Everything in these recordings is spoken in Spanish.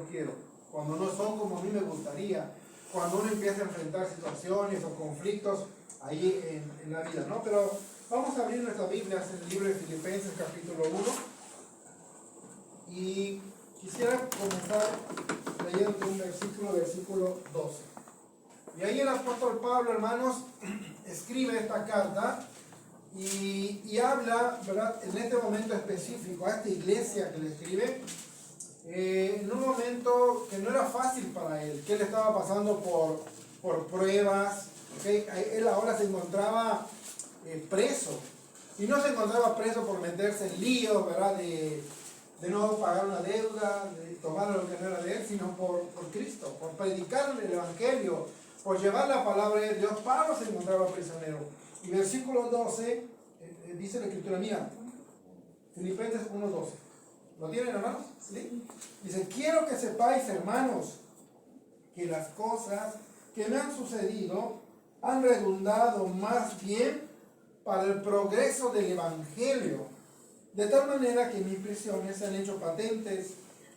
quiero, cuando no son como a mí me gustaría, cuando uno empieza a enfrentar situaciones o conflictos ahí en la vida, ¿no? Pero vamos a abrir nuestras Biblias en el libro de Filipenses capítulo 1 y quisiera comenzar leyendo un versículo 12. Y ahí el apóstol Pablo, hermanos, escribe esta carta y habla, ¿verdad?, en este momento específico a esta iglesia que le escribe, en un momento que no era fácil para él, que él estaba pasando por pruebas, ¿okay? Él ahora se encontraba preso, y no se encontraba preso por meterse en líos, ¿verdad?, de no pagar una deuda, de tomar lo que no era de él, sino por Cristo, por predicar el Evangelio, por llevar la palabra de Dios. Pablo se encontraba prisionero. Y versículo 12, dice la escritura, mía, Filipenses 1:12. ¿Lo tienen, hermanos? ¿Sí? Dice, quiero que sepáis, hermanos, que las cosas que me han sucedido han redundado más bien para el progreso del Evangelio, de tal manera que mis prisiones se han hecho patentes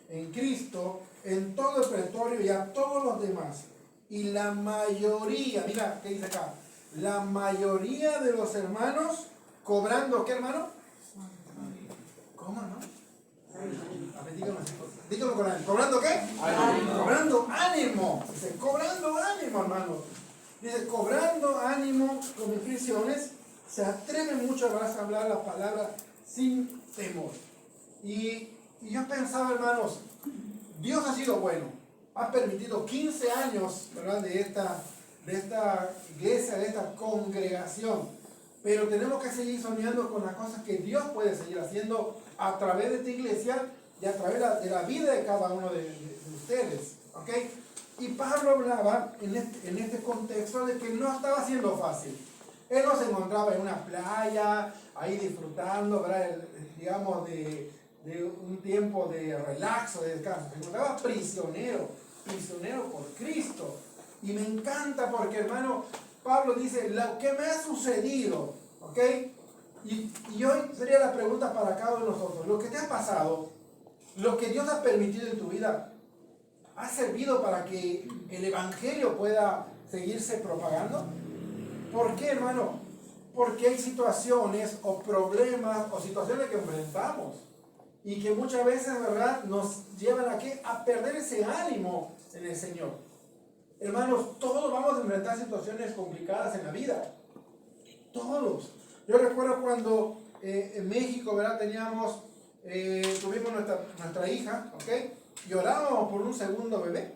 en Cristo, en todo el pretorio y a todos los demás. Y la mayoría, mira, ¿qué dice acá? La mayoría de los hermanos cobrando, ¿qué, hermano? ¿Cómo, no? A ver, dígame con ánimo. ¿Cobrando qué? Ánimo. Cobrando ánimo. Dice, cobrando ánimo, hermano. Dice, cobrando ánimo con mis prisiones, se atreve mucho más a hablar la palabra sin temor. Y yo pensaba, hermanos, Dios ha sido bueno. Ha permitido 15 años, ¿verdad?, de esta iglesia, de esta congregación. Pero tenemos que seguir soñando con las cosas que Dios puede seguir haciendo a través de esta iglesia y a través de la vida de cada uno de ustedes. ¿Okay? Y Pablo hablaba en este contexto de que no estaba siendo fácil. Él no se encontraba en una playa, ahí disfrutando, ¿verdad?, digamos, de un tiempo de relaxo, de descanso. Se encontraba prisionero por Cristo. Y me encanta porque, hermano, Pablo dice, lo que me ha sucedido, ¿ok? Y hoy sería la pregunta para cada uno de nosotros. Lo que te ha pasado, lo que Dios ha permitido en tu vida, ¿ha servido para que el Evangelio pueda seguirse propagando? ¿Por qué, hermano? Porque hay situaciones o problemas o situaciones que enfrentamos y que muchas veces, ¿verdad?, nos llevan a ¿qué? A perder ese ánimo en el Señor. Hermanos, todos vamos a enfrentar situaciones complicadas en la vida. Todos. Yo recuerdo cuando en México, ¿verdad?, tuvimos nuestra hija, ¿ok? Y orábamos por un segundo bebé.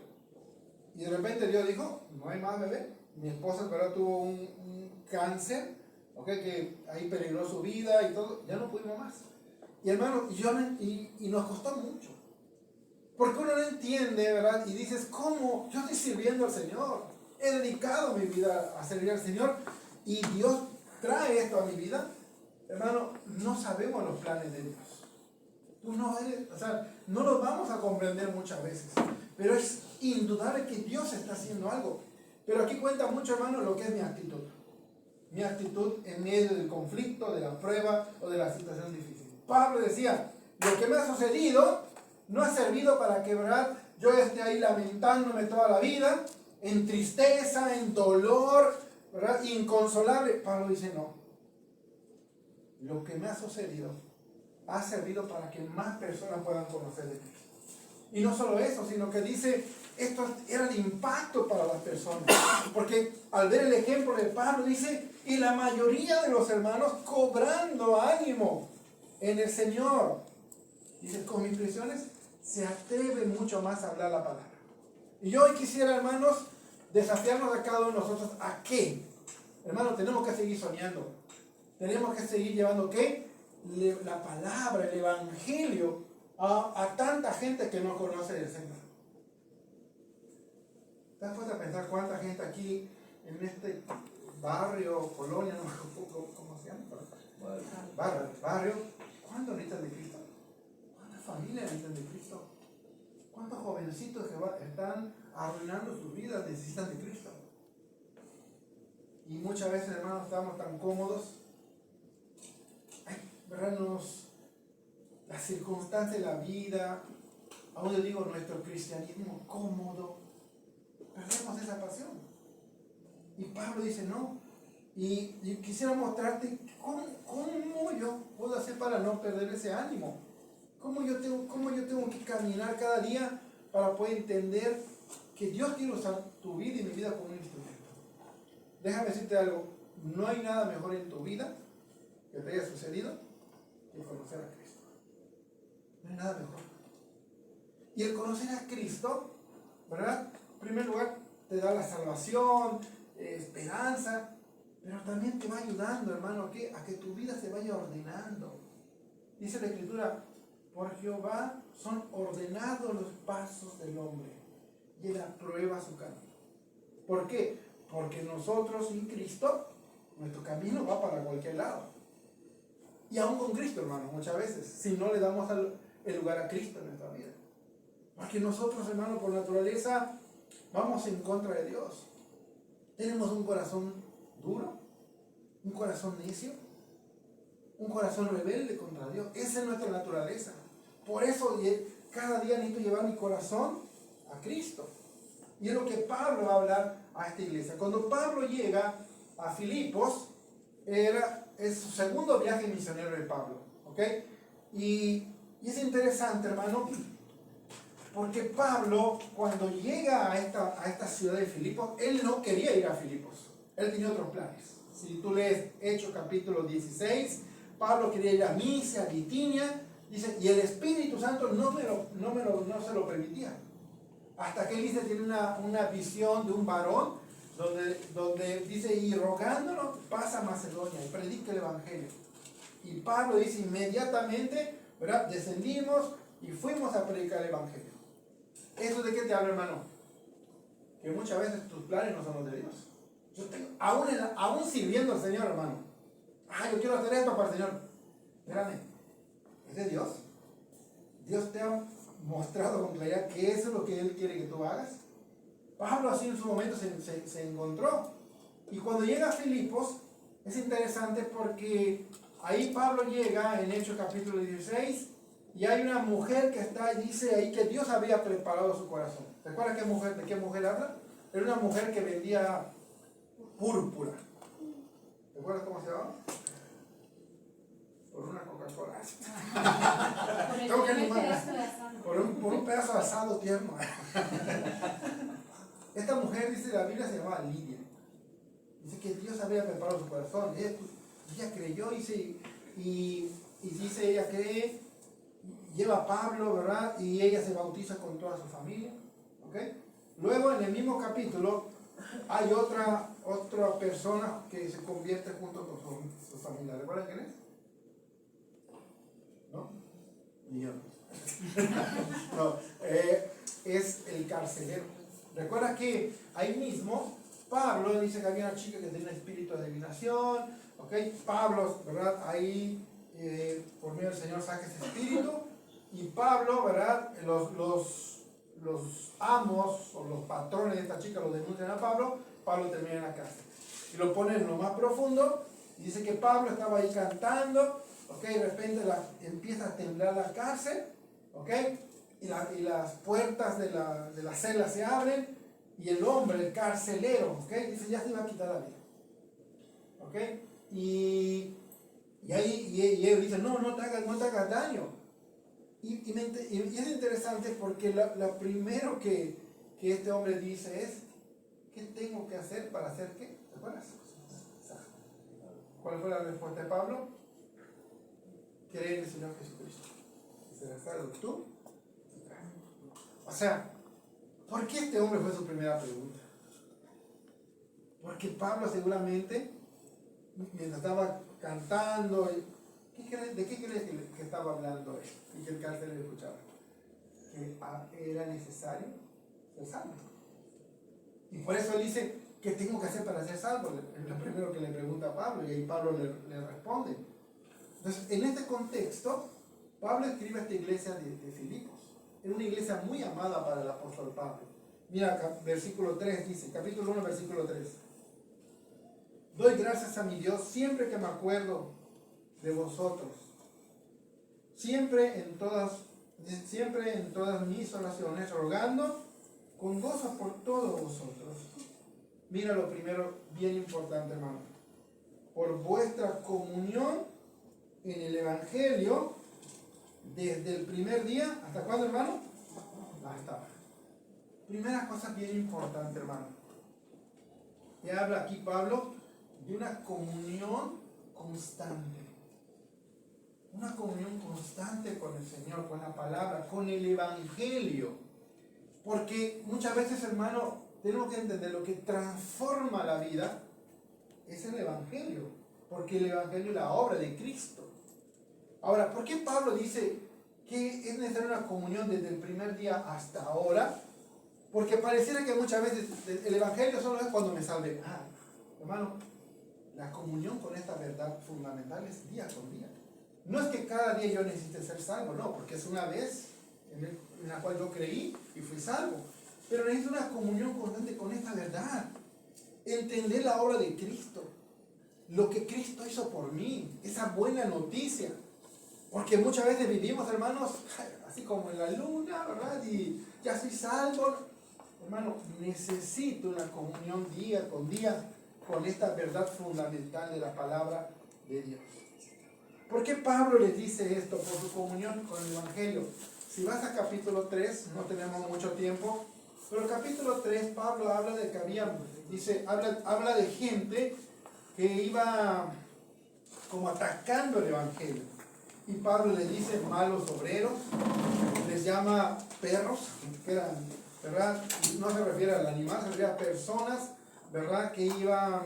Y de repente Dios dijo, no hay más bebé. Mi esposa, ¿verdad?, tuvo un cáncer, ¿ok?, que ahí peligró su vida y todo. Ya no pudimos más. Y hermanos, y nos costó mucho. Porque uno no entiende, ¿verdad? Y dices, ¿cómo? Yo estoy sirviendo al Señor. He dedicado mi vida a servir al Señor. Y Dios trae esto a mi vida. Hermano, no sabemos los planes de Dios. No los vamos a comprender muchas veces. Pero es indudable que Dios está haciendo algo. Pero aquí cuenta mucho, hermano, lo que es mi actitud. Mi actitud en medio del conflicto, de la prueba o de la situación difícil. Pablo decía, lo que me ha sucedido no ha servido para que, ¿verdad?, yo esté ahí lamentándome toda la vida, en tristeza, en dolor, ¿verdad?, inconsolable. Pablo dice, no. Lo que me ha sucedido ha servido para que más personas puedan conocer de Cristo. Y no solo eso, sino que dice, esto era de impacto para las personas. Porque al ver el ejemplo de Pablo, dice, y la mayoría de los hermanos cobrando ánimo en el Señor. Dice, con mis prisiones se atreve mucho más a hablar la palabra. Y yo hoy quisiera, hermanos, desafiarnos a cada uno de nosotros. ¿A qué? Hermanos, tenemos que seguir soñando. Tenemos que seguir llevando, ¿qué? La palabra, el Evangelio a tanta gente que no conoce del Señor. ¿Te has puesto a pensar cuánta gente aquí en este barrio, colonia, no me acuerdo cómo se llama? Barrio, ¿cuántos necesitan de Cristo? ¿Cuántas familias necesitan de Cristo? ¿Cuántos jovencitos que están arruinando sus vidas necesitan de Cristo? Y muchas veces, hermanos, estamos tan cómodos. ¿Verdad? Las circunstancias de la vida, aún les digo, nuestro cristianismo cómodo, perdemos esa pasión. Y Pablo dice, no. Y quisiera mostrarte cómo yo puedo hacer para no perder ese ánimo. Cómo yo tengo que caminar cada día para poder entender que Dios quiere usar tu vida y mi vida como un instrumento. Déjame decirte algo, no hay nada mejor en tu vida que te haya sucedido que conocer a Cristo. No hay nada mejor. Y el conocer a Cristo, ¿verdad? En primer lugar, te da la salvación, esperanza, pero también te va ayudando, hermano, a que tu vida se vaya ordenando. Dice la Escritura, por Jehová son ordenados los pasos del hombre, y él aprueba su camino. ¿Por qué? Porque nosotros sin Cristo, nuestro camino va para cualquier lado. Y aún con Cristo, hermano, muchas veces, si no le damos el lugar a Cristo en nuestra vida. Porque nosotros, hermano, por naturaleza, vamos en contra de Dios. Tenemos un corazón duro, un corazón necio, un corazón rebelde contra Dios. Esa es nuestra naturaleza. Por eso cada día necesito llevar mi corazón a Cristo. Y es lo que Pablo va a hablar a esta iglesia. Cuando Pablo llega a Filipos, es su segundo viaje misionero de Pablo. ¿Ok? Y es interesante, hermano, porque Pablo, cuando llega a esta ciudad de Filipos, él no quería ir a Filipos. Él tenía otros planes. Si tú lees Hechos capítulo 16, Pablo quería ir a Misia, a Bitinia, dice, y el Espíritu Santo no se lo permitía. Hasta que él dice, tiene una visión de un varón, donde dice, y rogándolo, pasa a Macedonia y predica el Evangelio. Y Pablo dice, inmediatamente, ¿verdad? Descendimos y fuimos a predicar el Evangelio. ¿Eso de qué te hablo, hermano? Que muchas veces tus planes no son los de Dios. Aún sirviendo al Señor, hermano. Yo quiero hacer esto para el Señor. Espérame, ¿es de Dios? Dios te ha mostrado con claridad que eso es lo que Él quiere que tú hagas. Pablo así en su momento se encontró. Y cuando llega a Filipos, es interesante porque ahí Pablo llega en Hechos capítulo 16 y hay una mujer que dice ahí que Dios había preparado su corazón. ¿Te acuerdas de qué mujer habla? Era una mujer que vendía púrpura. ¿Te acuerdas cómo se llamaba? Por una Coca-Cola. Por un pedazo de asado tierno. Esta mujer, dice la Biblia, se llamaba Lidia. Dice que Dios había preparado su corazón. Ella creyó y dice, ella cree, lleva a Pablo, ¿verdad? Y ella se bautiza con toda su familia. ¿Ok? Luego en el mismo capítulo hay otra persona que se convierte junto con su familia. ¿Recuerdan quién es? ¿No? Ni yo. No, es el carcelero. Recuerda que ahí mismo Pablo dice que había una chica que tenía un espíritu de adivinación. ¿Ok? Pablo, ¿verdad? Ahí por medio del Señor saca ese espíritu. Y Pablo, ¿verdad? Los amos o los patrones de esta chica lo denuncian a Pablo. Pablo termina en la cárcel. Y lo pone en lo más profundo. Y dice que Pablo estaba ahí cantando. ¿Ok? De repente empieza a temblar la cárcel. ¿Ok? Y las puertas de la celda se abren. Y el hombre, el carcelero, ¿ok? Dice, ya se iba a quitar la vida. ¿Ok? Y él dice, no te hagas daño. Y es interesante porque lo primero que este hombre dice es, ¿qué tengo que hacer para hacer qué? ¿Te acuerdas? ¿Cuál fue la respuesta de Pablo? Creer en el Señor Jesucristo. Y serás salvo tú. O sea, ¿por qué este hombre fue su primera pregunta? Porque Pablo seguramente, mientras estaba cantando, ¿de qué crees que estaba hablando él? Y que el carcelero escuchaba. Que era necesario ser salvo. Y por eso él dice, ¿qué tengo que hacer para ser salvo? Es lo primero que le pregunta a Pablo, y ahí Pablo le responde. Entonces, en este contexto, Pablo escribe a esta iglesia de Filipos. Era una iglesia muy amada para el apóstol Pablo. Mira, versículo 3 dice, capítulo 1, versículo 3. Doy gracias a mi Dios siempre que me acuerdo de vosotros. Siempre en todas siempre en todas mis oraciones, rogando con gozo por todos vosotros. Mira lo primero, bien importante, hermano. Por vuestra comunión en el Evangelio, desde el primer día, ¿hasta cuándo, hermano? Hasta ahora. Primera cosa bien importante, hermano. Y habla aquí Pablo de una comunión constante. Una comunión constante con el Señor, con la palabra, con el Evangelio. Porque muchas veces, hermano, tenemos que entender lo que transforma la vida es el Evangelio. Porque el Evangelio es la obra de Cristo. Ahora, ¿por qué Pablo dice que es necesaria una comunión desde el primer día hasta ahora? Porque pareciera que muchas veces el Evangelio solo es cuando me salve. Hermano, la comunión con esta verdad fundamental es día con día. No es que cada día yo necesite ser salvo, no, porque es una vez en la cual yo creí y fui salvo. Pero necesito una comunión constante con esta verdad. Entender la obra de Cristo. Lo que Cristo hizo por mí. Esa buena noticia. Porque muchas veces vivimos, hermanos, así como en la luna, ¿verdad? Y ya soy salvo. Hermano, necesito una comunión día con esta verdad fundamental de la palabra de Dios. ¿Por qué Pablo les dice esto? Por su comunión con el Evangelio. Si vas a capítulo 3, no tenemos mucho tiempo, pero capítulo 3, Pablo habla de que habla de gente que iba como atacando el Evangelio. Y Pablo les dice malos obreros, les llama perros, que eran, ¿verdad? No se refiere al animal, se refiere a personas, ¿verdad? Que iban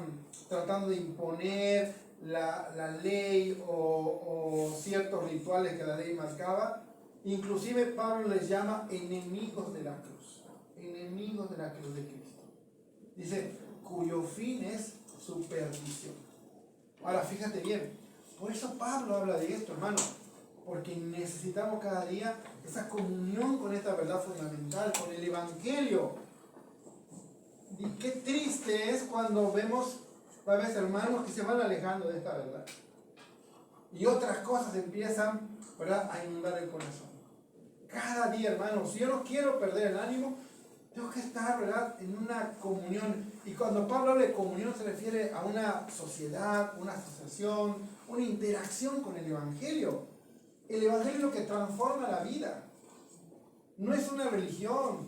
tratando de imponer la ley o ciertos rituales que la ley marcaba. Inclusive Pablo les llama enemigos de la cruz de Cristo. Dice, cuyo fin es su perdición. Ahora fíjate bien, por eso Pablo habla de esto, hermano, porque necesitamos cada día esa comunión con esta verdad fundamental, con el Evangelio. Y qué triste es cuando vemos a veces hermanos que se van alejando de esta verdad. Y otras cosas empiezan, ¿verdad?, a inundar el corazón. Cada día, hermanos, si yo no quiero perder el ánimo, tengo que estar, ¿verdad?, en una comunión. Y cuando Pablo habla de comunión se refiere a una sociedad, una asociación, una interacción con el Evangelio. El Evangelio es lo que transforma la vida. No es una religión,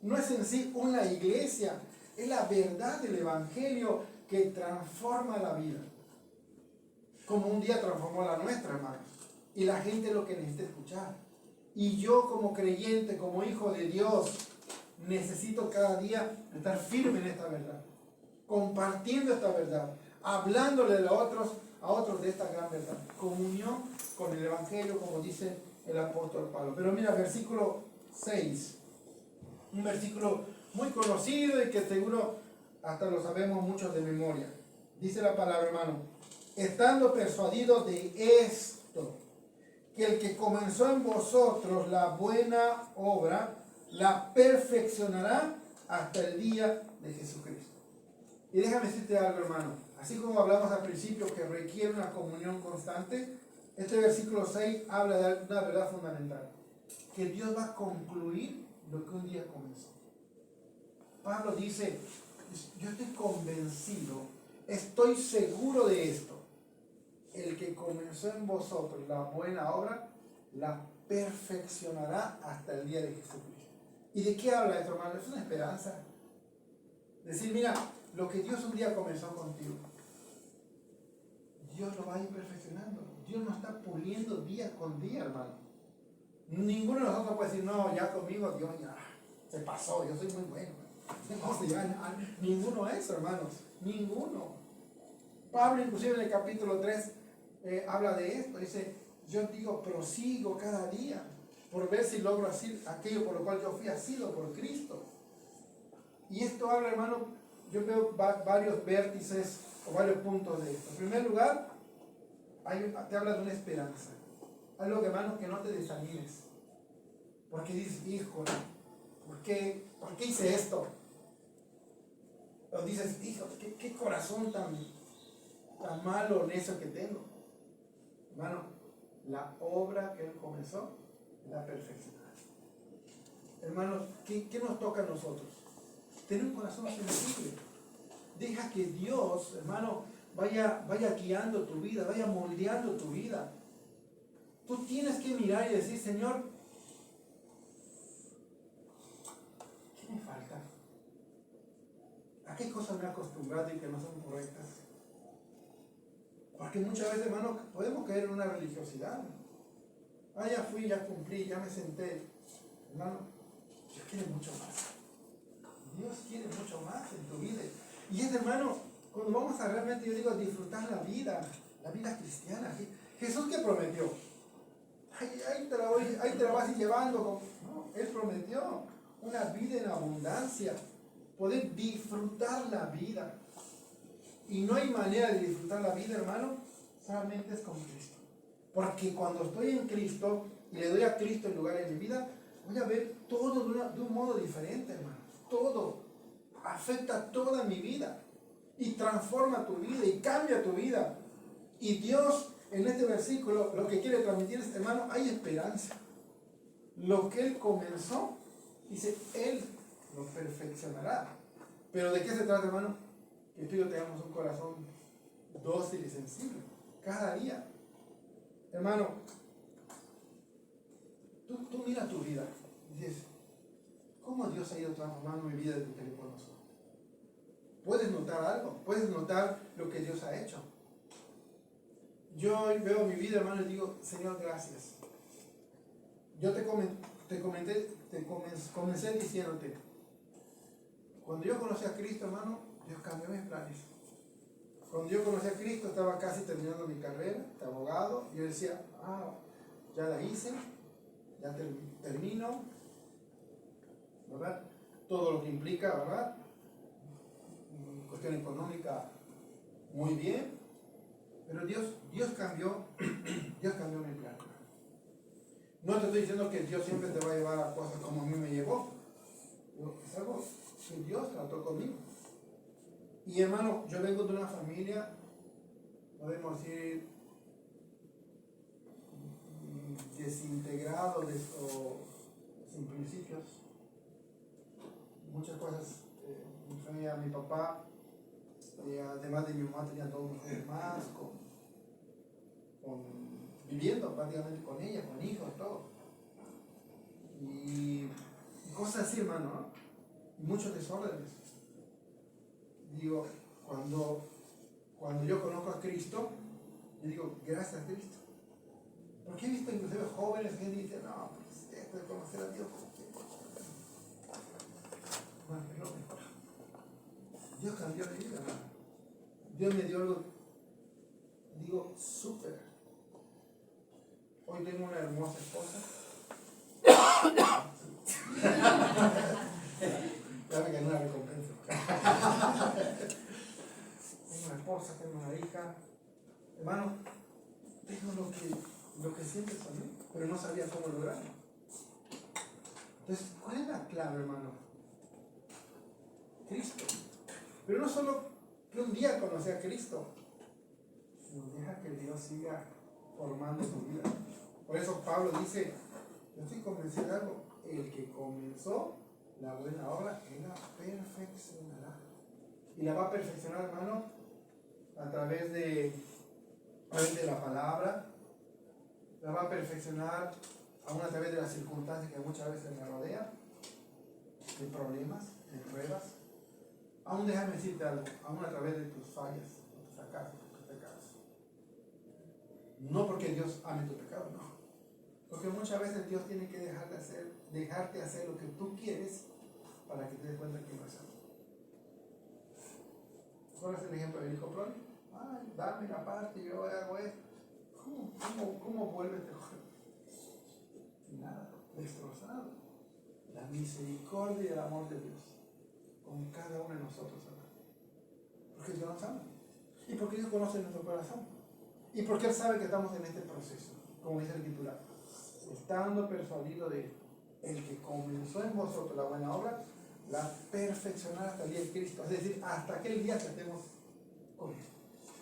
no es en sí una iglesia, es la verdad del Evangelio que transforma la vida. Como un día transformó la nuestra, hermanos. Y la gente es lo que necesita escuchar. Y yo como creyente, como hijo de Dios, necesito cada día estar firme en esta verdad. Compartiendo esta verdad. Hablándole a otros de esta gran verdad. Comunión con el Evangelio, como dice el apóstol Pablo. Pero mira, versículo 6. Un versículo muy conocido y que seguro hasta lo sabemos muchos de memoria. Dice la palabra, hermano, estando persuadidos de esto, que el que comenzó en vosotros la buena obra, la perfeccionará hasta el día de Jesucristo. Y déjame decirte algo, hermano. Así como hablamos al principio que requiere una comunión constante, este versículo 6 habla de una verdad fundamental. Que Dios va a concluir lo que un día comenzó. Pablo dice, yo estoy convencido, estoy seguro de esto. El que comenzó en vosotros la buena obra, la perfeccionará hasta el día de Jesucristo. ¿Y de qué habla esto, hermano? Es una esperanza. Decir, mira, lo que Dios un día comenzó contigo, Dios lo va a ir perfeccionando. Dios nos está puliendo día con día, hermano. Ninguno de nosotros puede decir, no, ya conmigo Dios ya se pasó, yo soy muy bueno. Ninguno es, hermanos, ninguno. Pablo inclusive en el capítulo 3 habla de esto, dice, yo digo, prosigo cada día por ver si logro así aquello por lo cual yo fui asido por Cristo. Y esto habla, hermano, yo veo varios vértices o varios puntos de esto. En primer lugar, te habla de una esperanza. Algo que, hermano, que no te desanimes. Porque dices, híjole, ¿por qué hice esto? O dices, hijo, qué corazón tan malo, necio que tengo. Hermano, la obra que Él comenzó, la perfeccionará. Hermanos, ¿qué nos toca a nosotros? Tener un corazón sensible. Deja que Dios, hermano, vaya guiando tu vida, vaya moldeando tu vida. Tú tienes que mirar y decir, Señor, ¿qué me falta? ¿A qué cosas me he acostumbrado y que no son correctas? Porque muchas veces, hermano, podemos caer en una religiosidad. Ah, ya fui, ya cumplí, ya me senté. Hermano, Dios quiere mucho más. Dios quiere mucho más en tu vida. Y es, hermano, cuando vamos a realmente, yo digo, disfrutar la vida cristiana. Jesús, ¿qué prometió? Ahí te la vas a ir llevando. No, Él prometió una vida en abundancia. Poder disfrutar la vida. Y no hay manera de disfrutar la vida, hermano, solamente es con Cristo. Porque cuando estoy en Cristo y le doy a Cristo el lugar en mi vida, voy a ver todo de un modo diferente, hermano. Todo afecta toda mi vida y transforma tu vida y cambia tu vida. Y Dios en este versículo lo que quiere transmitir es, hermano, hay esperanza. Lo que Él comenzó, dice, Él lo perfeccionará. Pero ¿de qué se trata, hermano? Que tú y yo tengamos un corazón dócil y sensible cada día. Hermano, tú mira tu vida y dices, ¿cómo Dios ha ido transformando mi vida desde que le conozco? ¿Puedes notar algo? ¿Puedes notar lo que Dios ha hecho? Yo veo mi vida, hermano, y digo, Señor, gracias. Yo comencé diciéndote, cuando yo conocí a Cristo, hermano, Dios cambió mis planes. Cuando yo conocí a Cristo, estaba casi terminando mi carrera de abogado, y yo decía, ya la hice, ya termino, ¿verdad? Todo lo que implica, ¿verdad? Cuestión económica, muy bien, pero Dios cambió mi plan. No te estoy diciendo que Dios siempre te va a llevar a cosas como a mí me llevó, es algo que Dios trató conmigo. Y hermano, yo vengo de una familia, podemos decir, desintegrado o sin principios. Muchas cosas, mi familia, mi papá, además de mi mamá, tenía dos mujeres más, viviendo prácticamente con ella, con hijos, todo. Y cosas así, hermano, ¿no? Y muchos desórdenes. Digo, cuando yo conozco a Cristo, yo digo, gracias a Cristo. Porque he visto inclusive jóvenes que dicen, no, pues esto de conocer a Dios, bueno, es lo mejor. Dios cambió mi vida, hermano. Dios me dio algo, digo, súper. Hoy tengo una hermosa esposa. Ya me gané una recompensa. Tengo una esposa, tengo una hija. Hermano, tengo lo que siempre soñé, pero no sabía cómo lograrlo. Entonces, ¿cuál es la clave, hermano? Cristo. Pero no solo que un día conocí a Cristo, sino deja que Dios siga formando tu vida. Por eso Pablo dice, yo estoy convencido de algo, el que comenzó la buena obra, Él la perfeccionará. Y la va a perfeccionar, hermano, a través de la palabra, la va a perfeccionar aún a través de las circunstancias que muchas veces me rodean, de problemas, de pruebas. Aún déjame decirte algo, aún a través de tus fallas, tus fracasos, tus pecados. No porque Dios ame tu pecado, no. Porque muchas veces Dios tiene que dejarte hacer lo que tú quieres para que te des cuenta que no es así. ¿Cuál es el ejemplo del hijo pródigo? Ay, dame la parte, yo hago esto. ¿Cómo vuelve este joven? Nada, destrozado. La misericordia y el amor de Dios con cada uno de nosotros, hermano. Porque Dios nos ama. Y porque Dios conoce nuestro corazón. Y porque Él sabe que estamos en este proceso, como dice el titular. Estando persuadido de el que comenzó en vosotros la buena obra, la perfeccionará hasta el día de Cristo. Es decir, hasta aquel día que estemos con Él.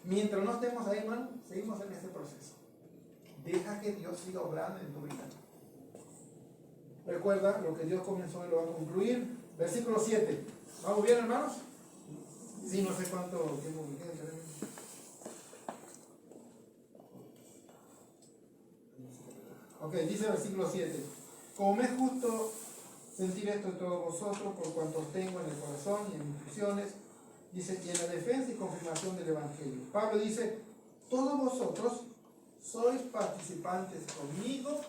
Mientras no estemos ahí, hermano, seguimos en este proceso. Deja que Dios siga obrando en tu vida. Recuerda, lo que Dios comenzó y lo va a concluir. Versículo 7. ¿Vamos bien, hermanos? Sí, no sé cuánto tiempo me queda. Ok, dice el versículo 7. Como me es justo sentir esto en todos vosotros, por cuanto os tengo en el corazón y en mis prisiones, dice, y en la defensa y confirmación del Evangelio. Pablo dice, todos vosotros sois participantes conmigo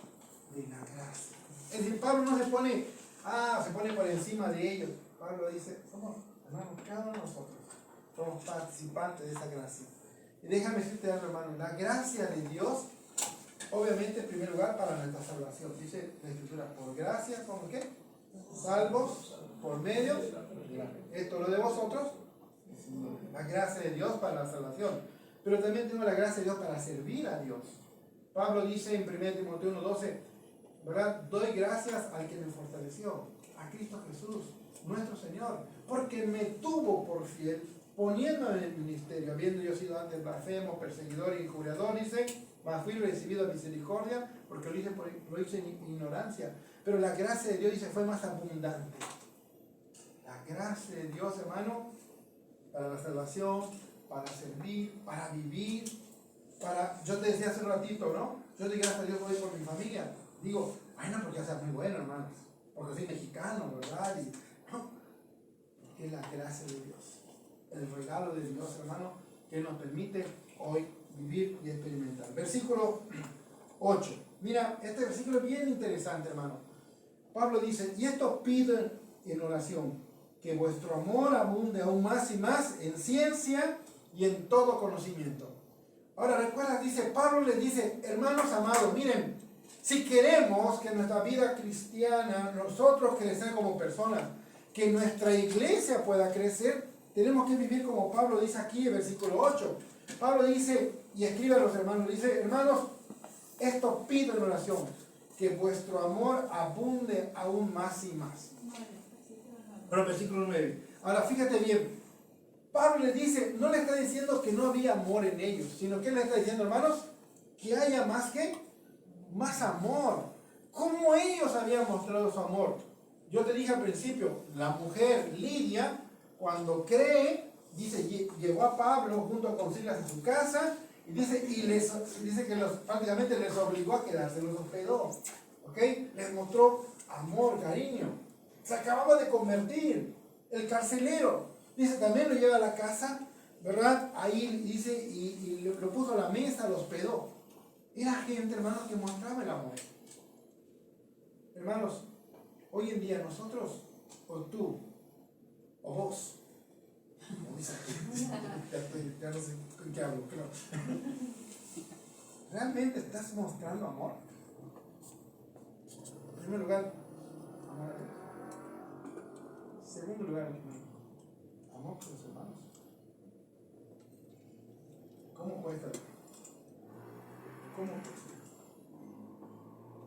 de la gracia. Es decir, Pablo no se pone por encima de ellos. Pablo dice, somos hermanos, cada uno de nosotros somos participantes de esa gracia. Y déjame decirte algo, hermano, la gracia de Dios, obviamente, en primer lugar, para nuestra salvación. Dice la Escritura, por gracia, ¿cómo qué? Salvos por medio de esto lo de vosotros, la gracia de Dios para la salvación. Pero también tengo la gracia de Dios para servir a Dios. Pablo dice en 1 Timoteo 1:12, ¿verdad? Doy gracias al que me fortaleció, a Cristo Jesús, nuestro Señor, porque me tuvo por fiel, poniéndome en el ministerio, habiendo yo sido antes blasfemo, perseguidor y encubridor, dice, mas fui recibido a misericordia, porque lo hice en ignorancia. Pero la gracia de Dios, dice, fue más abundante. La gracia de Dios, hermano, para la salvación, para servir, para vivir, yo te decía hace un ratito, ¿no? Yo doy gracias a Dios hoy por mi familia. Digo, bueno, porque o sea muy bueno, hermanos, porque soy mexicano, ¿verdad? No, porque es la gracia de Dios, el regalo de Dios, hermano, que nos permite hoy vivir y experimentar. Versículo 8. Mira, este versículo es bien interesante, hermano. Pablo dice, y esto pido en oración, que vuestro amor abunde aún más y más en ciencia y en todo conocimiento. Ahora recuerda, dice, Pablo les dice, hermanos amados, miren, si queremos que nuestra vida cristiana, nosotros crecer como personas, que nuestra iglesia pueda crecer, tenemos que vivir como Pablo dice aquí en versículo 8. Pablo dice, y escribe a los hermanos, dice, hermanos, esto pido en oración, que vuestro amor abunde aún más y más. Pero versículo 9. Ahora fíjate bien, Pablo les dice, no le está diciendo que no había amor en ellos, sino que le está diciendo, hermanos, que haya más amor. ¿Cómo ellos habían mostrado su amor? Yo te dije al principio, la mujer Lidia, cuando cree, dice, llegó a Pablo junto con Silas en su casa, y dice que prácticamente les obligó a quedarse, los hospedó, ¿ok? Les mostró amor, cariño. Se acababa de convertir, el carcelero, dice, también lo lleva a la casa, ¿verdad? Ahí dice, y lo puso a la mesa, lo hospedó. Era gente, hermanos, que mostraba el amor. Hermanos, hoy en día nosotros, o tú, o vos, ya no sé con qué hablo, pero ¿realmente estás mostrando amor? En primer lugar, amor a Dios. Segundo lugar, amor por los hermanos. ¿Cómo cuesta? ¿Cómo cuesta?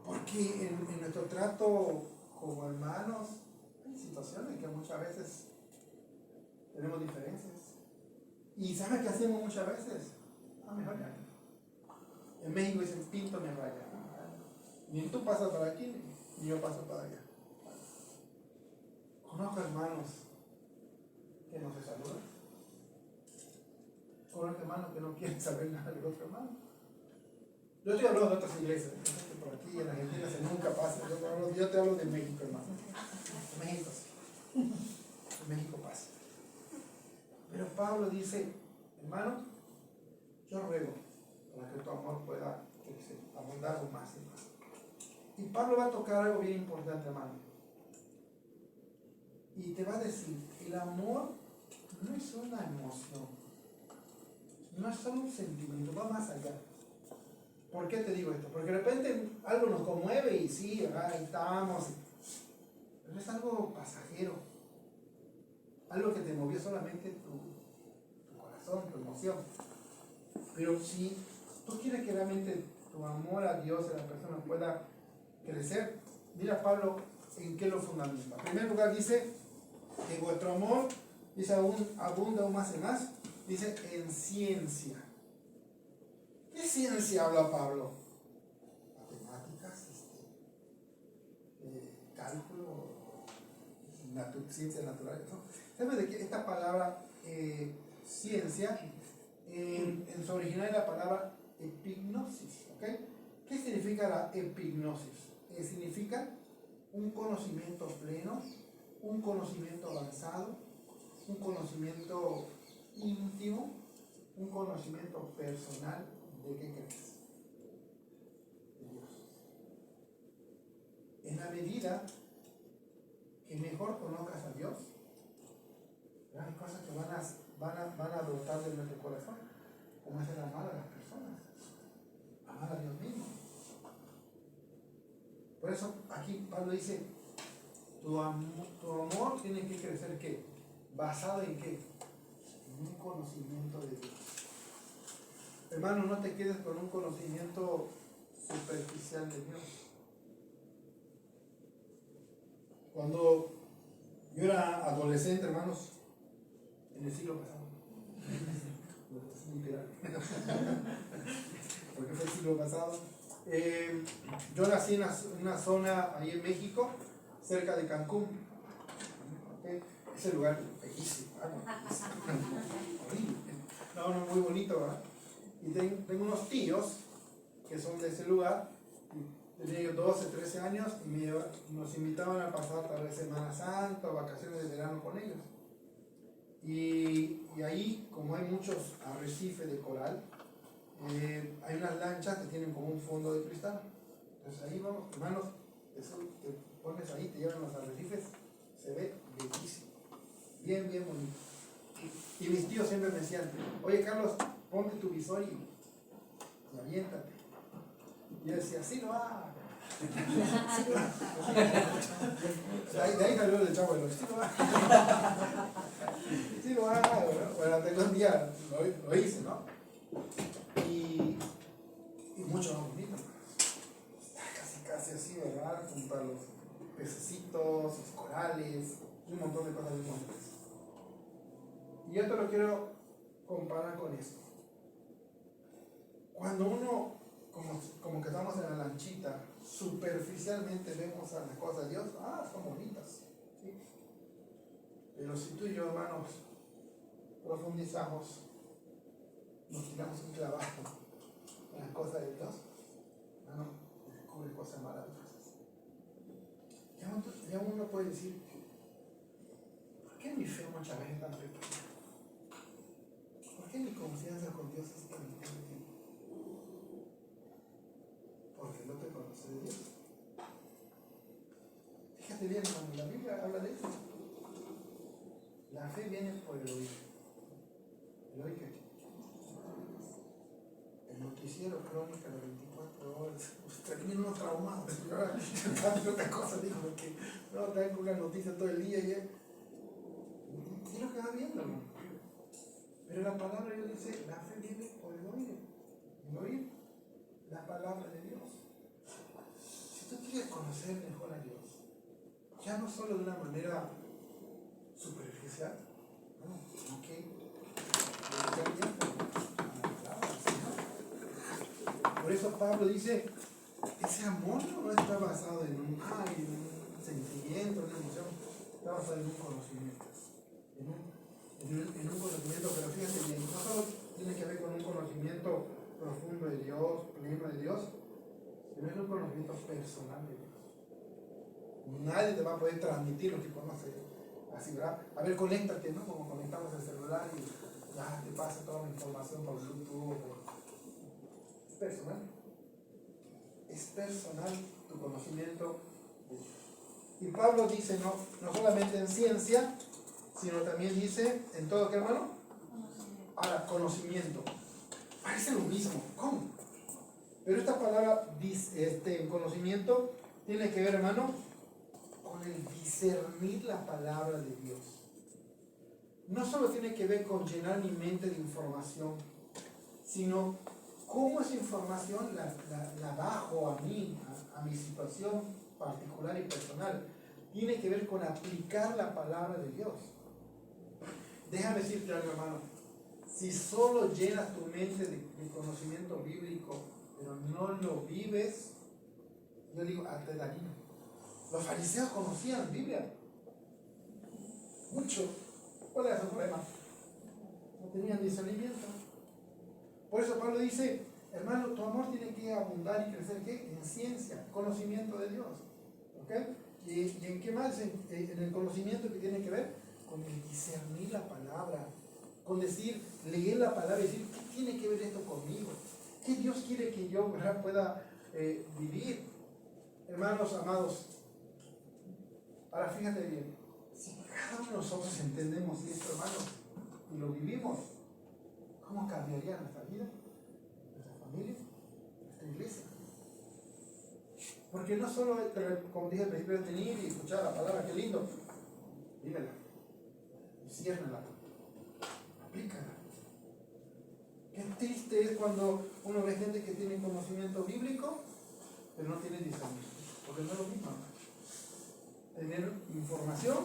Porque en nuestro trato como hermanos hay situaciones que muchas veces tenemos diferencias. ¿Y sabes qué hacemos muchas veces? Mejor ya. En México dicen, pinto me raya. Ni tú pasas para aquí, ni yo paso para allá. Conozco hermanos que no se saludan. Conozco hermanos que no quieren saber nada del otro hermano. Yo estoy hablando de otras iglesias. Por aquí en Argentina se nunca pasa. Yo te hablo de México, hermano. De México sí. De México pasa. Pero Pablo dice, hermano, yo ruego para que tu amor pueda crecer, abundar aún más y más. Y Pablo va a tocar algo bien importante, hermano. Y te va a decir, el amor no es una emoción, no es solo un sentimiento, va más allá. ¿Por qué te digo esto? Porque de repente algo nos conmueve y sí, ahí estamos. Pero es algo pasajero. Algo que te movió solamente tu corazón, tu emoción. Pero si tú quieres que realmente tu amor a Dios y a la persona pueda crecer, mira Pablo en qué lo fundamenta. En primer lugar dice que vuestro amor, dice, abunda aún más y más, dice en ciencia. ¿Qué ciencia habla Pablo? Matemáticas, ciencias naturales, ¿no? ¿Sabes de qué? Esta palabra ciencia, en su original es la palabra epignosis, ¿ok? ¿Qué significa la epignosis? Significa un conocimiento pleno, un conocimiento avanzado, un conocimiento íntimo, un conocimiento personal. ¿De qué crees? De Dios. En la medida que mejor conozcas a Dios, hay cosas que van a brotar de nuestro corazón, como es el amar a las personas, amar a Dios mismo. Por eso aquí Pablo dice, tu amor tiene que crecer, ¿qué? ¿Basado en qué? En un conocimiento de Dios. Hermano, no te quedes con un conocimiento superficial de Dios. Cuando yo era adolescente, hermanos, en el siglo pasado, literal, porque fue el siglo pasado, yo nací en una zona ahí en México, cerca de Cancún. ¿Okay? Ese lugar bellísimo, horrible. No, muy bonito, ¿verdad? Y tengo unos tíos que son de ese lugar, tenía yo 12, 13 años, y nos invitaban a pasar tal vez Semana Santa o vacaciones de verano con ellos. Y ahí, como hay muchos arrecifes de coral, hay unas lanchas que tienen como un fondo de cristal. Entonces ahí vamos, hermanos, eso te pones ahí, te llevan los arrecifes, se ve bellísimo, bien bonito. Y mis tíos siempre me decían, oye Carlos, ponte tu visor y aviéntate. Y yo decía, sí lo hago. Sí lo hago. De ahí salió el chavo, sí lo hago. Sí lo hago, ¿no? Bueno, hasta que un día lo hice, ¿no? Y mucho más bonito. Casi así, ¿verdad? Junto a los pececitos, los corales, un montón de cosas muy bonitas. Y yo te lo quiero comparar con esto. Cuando uno, como que estamos en la lanchita, superficialmente vemos a las cosas de Dios, son bonitas. ¿Sí? Pero si tú y yo, hermanos, profundizamos, nos tiramos un clavado en las cosas de Dios, hermano, descubre cosas maravillosas. Ya uno puede decir, ¿por qué mi fe muchas veces es tan pequeña? ¿Por qué mi confianza con Dios es tan pequeña? Porque no te conoce de Dios. Fíjate bien, cuando la Biblia habla de eso, la fe viene por el oír. ¿El oír qué? El noticiero Crónica de 24 horas. Termino uno traumado. Yo otra cosa digo, porque no tengo una noticia todo el día y es lo que va viendo, hermano. Pero la palabra de Dios dice, la fe viene por el oír. El oír la palabra de Dios. Si tú quieres conocer mejor a Dios, ya no solo de una manera superficial, no, sino que por eso Pablo dice, ese amor no está basado en un sentimiento, en una emoción, está basado en un conocimiento. En un conocimiento, pero fíjate bien, no solo tiene que ver con un conocimiento profundo de Dios, pleno de Dios, sino es un conocimiento personal de Dios. Nadie te va a poder transmitir lo que conoce. Así, ¿verdad? A ver, conéctate, ¿no? Como conectamos el celular y ya te pasa toda la información por Bluetooth. Es personal. Es personal tu conocimiento. Y Pablo dice, no solamente en ciencia, sino también dice, ¿en todo qué, hermano? Ahora, conocimiento. Parece lo mismo. ¿Cómo? Pero esta palabra, conocimiento, tiene que ver, hermano, con el discernir la palabra de Dios. No solo tiene que ver con llenar mi mente de información, sino cómo esa información la bajo a mí, a mi situación particular y personal. Tiene que ver con aplicar la palabra de Dios. Déjame decirte algo, hermano. Si solo llenas tu mente de conocimiento bíblico, pero no lo vives, yo digo, hazte daño. Los fariseos conocían Biblia, mucho. ¿Cuál era su problema? No tenían discernimiento. Por eso Pablo dice, hermano, tu amor tiene que abundar y crecer, ¿qué? En ciencia, conocimiento de Dios. ¿Ok? ¿Y en qué más? En el conocimiento que tiene que ver con el discernir la palabra, con decir, leer la palabra y decir, ¿qué tiene que ver esto conmigo? ¿Qué Dios quiere que yo, ¿verdad?, pueda vivir? Hermanos amados, ahora fíjate bien, si cada uno de nosotros entendemos esto, hermanos, y lo vivimos, ¿cómo cambiaría nuestra vida, nuestra familia, nuestra iglesia? Porque no solo, como dije al principio, es venir y escuchar la palabra, qué lindo, vívela, ciérnela, aplícala. Qué triste es cuando uno ve gente que tiene conocimiento bíblico, pero no tiene discernimiento, porque no es lo mismo. Tener información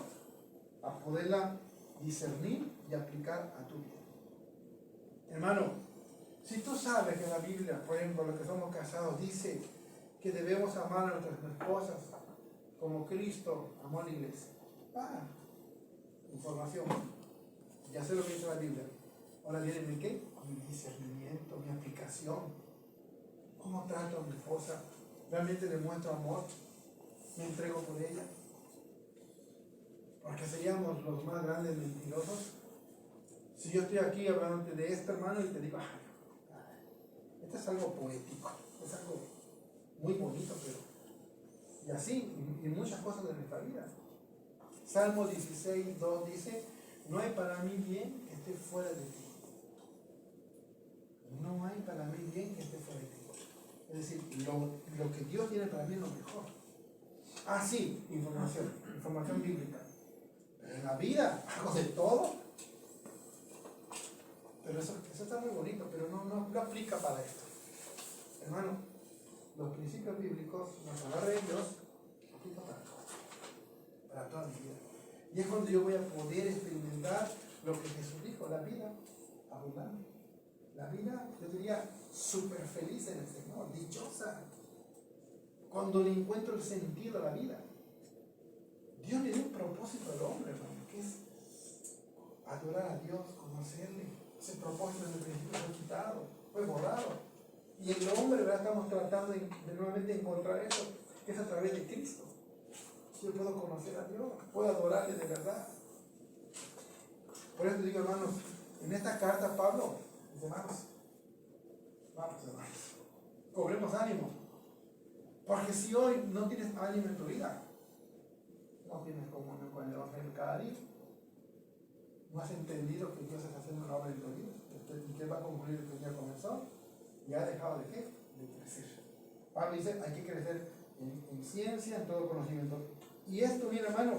a poderla discernir y aplicar a tu vida. Hermano, si tú sabes que la Biblia, por ejemplo, los que somos casados, dice que debemos amar a nuestras esposas como Cristo amó a la iglesia. Información. Ya sé lo que dice la Biblia. Ahora viene mi qué? Mi discernimiento, mi aplicación. ¿Cómo trato a mi esposa? ¿Realmente le muestro amor? ¿Me entrego por ella? Porque seríamos los más grandes mentirosos. Si yo estoy aquí hablando de esto, hermano, y te digo, esto es algo poético, es algo muy bonito, pero y así, y muchas cosas de nuestra vida. Salmo 16:2 dice, no hay para mí bien que esté fuera de ti. No hay para mí bien que esté fuera de ti. Es decir, lo que Dios tiene para mí es lo mejor. Sí, información bíblica. Pero en la vida hago de todo. Pero eso está muy bonito, pero no aplica para esto. Hermano, los principios bíblicos, la palabra de Dios, aplica para toda mi vida. Y es cuando yo voy a poder experimentar lo que Jesús dijo, la vida abundante. La vida, yo diría, súper feliz en el Señor, dichosa. Cuando le encuentro el sentido a la vida. Dios le dio un propósito al hombre, hermano, que es adorar a Dios, conocerle. Ese propósito desde el principio fue quitado, fue borrado. Y el hombre, ¿verdad?, estamos tratando de nuevamente encontrar eso, que es a través de Cristo. Yo puedo conocer a Dios, puedo adorarle de verdad. Por eso digo, hermanos, en esta carta Pablo dice, vamos hermanos, cobremos ánimo. Porque si hoy no tienes ánimo en tu vida, no tienes comunión con el Evangelio cada día, no has entendido que Dios está haciendo una obra en tu vida, y que va a concluir el que ya comenzó, y ha dejado de qué? De crecer. Pablo dice, hay que crecer en ciencia, en todo conocimiento. Y esto, mi hermano,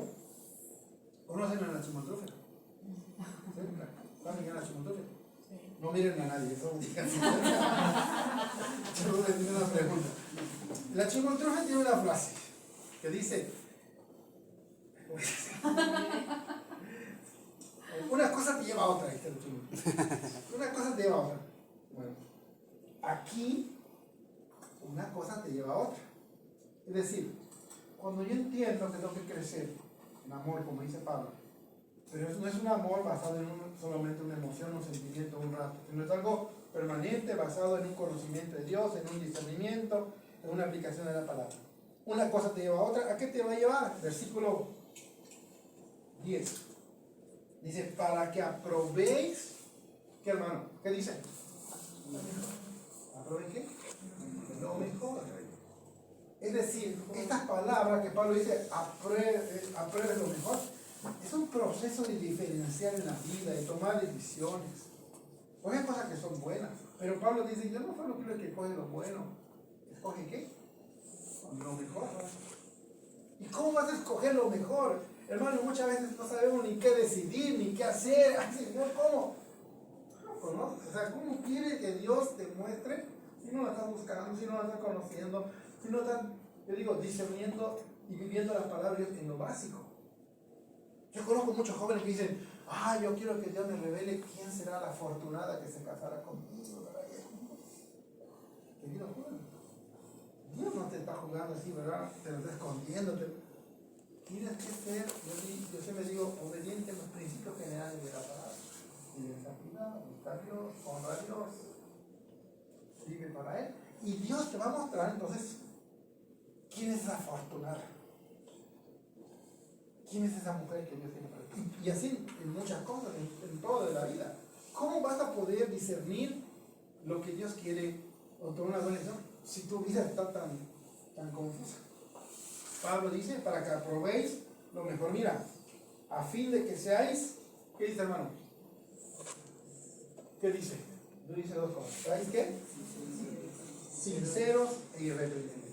¿conocen a la chimotrufia? ¿Saben qué es la chimotrufia? No miren a nadie, eso digan. Yo les tengo una pregunta. La chimotrufia tiene una frase que dice, una cosa te lleva a otra, dice el chimotrufia. Una cosa te lleva a otra. Bueno, aquí una cosa te lleva a otra. Es decir, cuando yo entiendo que tengo que crecer en amor, como dice Pablo, pero no es un amor basado en solamente una emoción, un sentimiento, un rato, sino es algo permanente, basado en un conocimiento de Dios, en un discernimiento, en una aplicación de la palabra. Una cosa te lleva a otra. ¿A qué te va a llevar? Versículo 10. Dice, para que aprobéis, ¿qué, hermano? ¿Qué dice? ¿Aprobéis qué? Lo mejor. Es decir, estas palabras que Pablo dice, apruebe lo mejor, es un proceso de diferenciar en la vida, de tomar decisiones. Pues hay cosas que son buenas, pero Pablo dice, yo no solo quiero que coge lo bueno, escoge qué? Lo mejor. ¿Y cómo vas a escoger lo mejor? Hermano, muchas veces no sabemos ni qué decidir, ni qué hacer. Ay, Señor, ¿cómo? ¿No? O sea, ¿cómo quiere que Dios te muestre si no la estás buscando, si no la estás conociendo, si no estás, yo digo, discerniendo y viviendo las palabras en lo básico? Yo conozco muchos jóvenes que dicen, yo quiero que Dios me revele quién será la afortunada que se casará conmigo, ¿verdad? Querido joven, Dios no te está jugando así, ¿verdad? Te lo está escondiendo. Tienes que ser, yo siempre digo, obediente más busca a Dios, honra a Dios, vive para Él. Y Dios te va a mostrar entonces quién es esa afortunada. ¿Quién es esa mujer que Dios tiene para ti? Y así en muchas cosas, en todo de la vida. ¿Cómo vas a poder discernir lo que Dios quiere o tomar una buena decisión si tu vida está tan confusa? Pablo dice, para que aprobéis lo mejor. Mira, a fin de que seáis, ¿qué dice, hermano? ¿Qué dice? Dice dos cosas. ¿Sabéis qué? Sinceros e irreprensibles.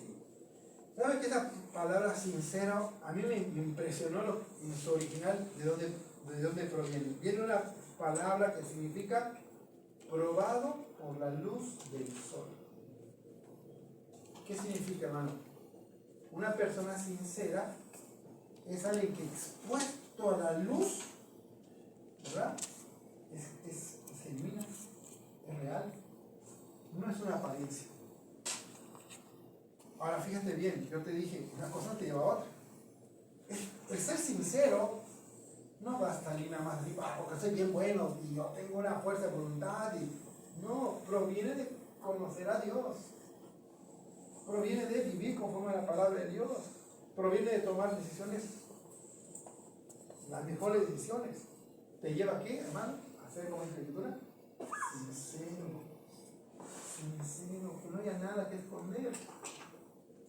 ¿Saben que esa palabra sincero a mí me impresionó en su original de dónde proviene? Viene una palabra que significa probado por la luz del sol. ¿Qué significa, hermano? Una persona sincera es alguien que expuesto a la luz, ¿verdad? Es genuina, es real, no es una apariencia. Ahora fíjate bien, yo te dije, una cosa te lleva a otra. El ser sincero no va a salir nada más así, porque soy bien bueno y yo tengo una fuerza de voluntad. No, proviene de conocer a Dios. Proviene de vivir conforme a la palabra de Dios. Proviene de tomar decisiones, las mejores decisiones. ¿Te lleva a qué, hermano? A ser como en la Escritura. Sincero, que no haya nada que esconder.